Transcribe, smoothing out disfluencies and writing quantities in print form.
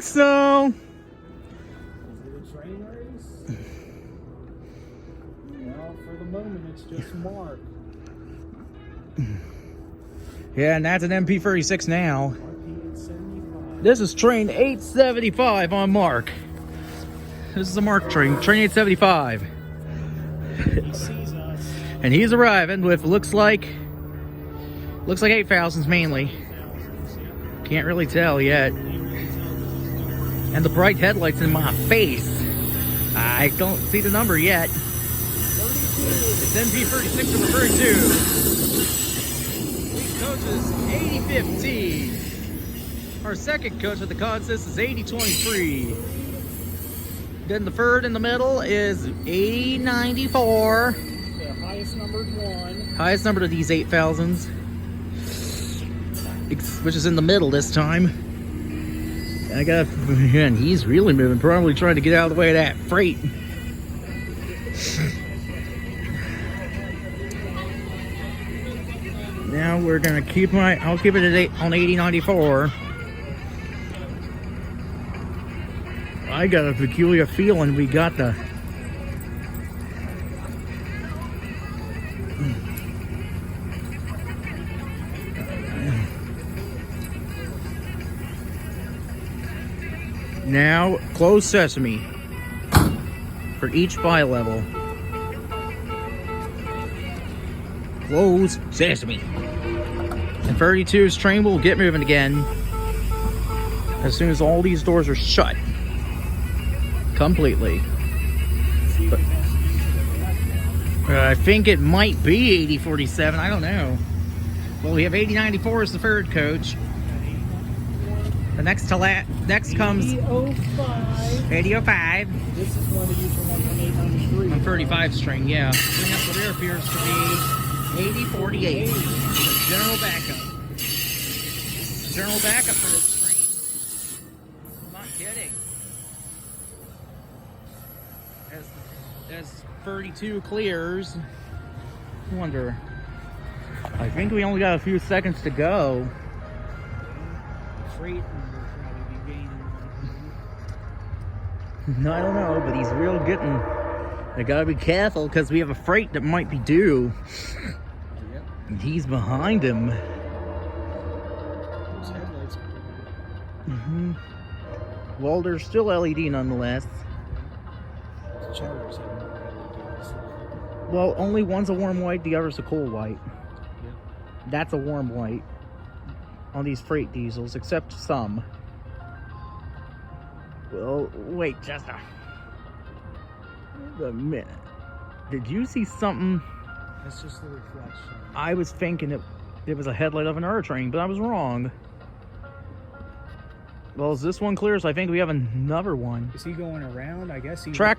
So, Is it a train race? Well, for the moment, it's just MARC. yeah, and that's an MP36 now. MARC This is train 875 on MARC. This is a MARC train, train 875. He sees us. And he's arriving with looks like 8,000s mainly. Can't really tell yet. And the bright headlights in my face. I don't see the number yet. 32. It's MP36 number 32. Lead coach is 8015. Our second coach at the consist is 8023. Then the third in the middle is 8094. The highest numbered one. Highest number to these 8,000s. Which is in the middle this time. And he's really moving, probably trying to get out of the way of that freight. Now we're gonna keep I'll keep it at on 8094. I got a peculiar feeling we got the now close sesame for each bi-level. Close sesame. And 32's train will get moving again as soon as all these doors are shut completely. But, I think it might be 8047. I don't know. Well, we have 8094 as the third coach. The next comes 8005. 8005. This is one of the usual one from 893. On 35 string, yeah. We have the rear appears to be 8048. The general backup. General backup for this train. I'm not kidding. As 32 clears, I wonder. I think we only got a few seconds to go. Freight will probably be gaining. I don't know, but he's real getting. I gotta be careful because we have a freight that might be due. Yep. And he's behind him. Those headlights are Mm-hmm. Well, they're still LED nonetheless. the charters have more LEDs. Well, only one's a warm white, the other's a cool white. Yep. That's a warm white on these freight diesels, except some. Well, wait just a minute. Did you see something? That's just the reflection. I was thinking it was a headlight of an air train, but I was wrong. Well, as this one clears, I think we have another one. Is he going around? I guess he... Track